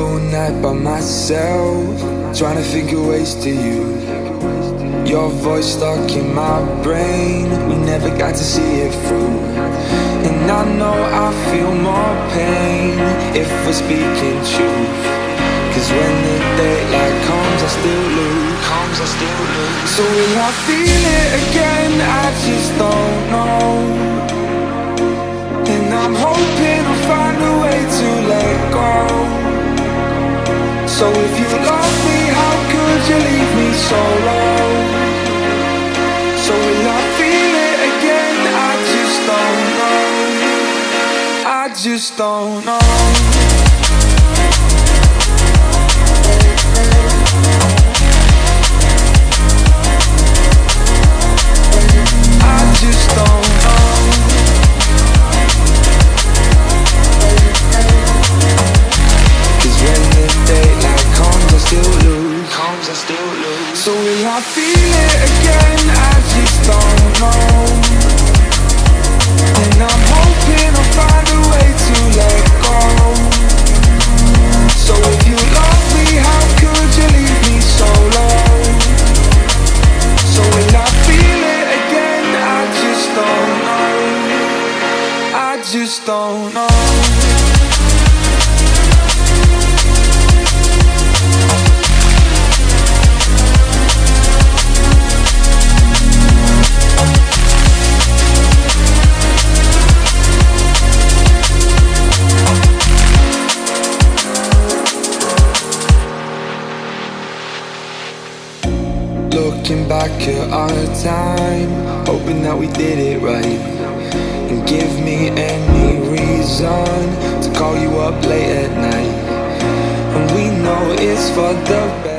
all night by myself, trying to think of ways to you. Your voice stuck in my brain, we never got to see it through. And I know I feel more pain if we're speaking truth. Cause when the daylight comes, I still lose. So will I feel it again? I just don't know. And I'm hoping I'll find a way to let go. So if you love me, how could you leave me so low? So will I feel it again? I just don't know. I just don't know. Just don't know. Cause when the daylight comes, I still lose. So will I feel it again? I just don't know. And I'm hoping I'll find a way to let go. So if you love me, how could you leave me so low? So will I feel it again? I just don't know. I just don't know. Looking back at our time, hoping that we did it right. And give me any reason to call you up late at night. And we know it's for the best.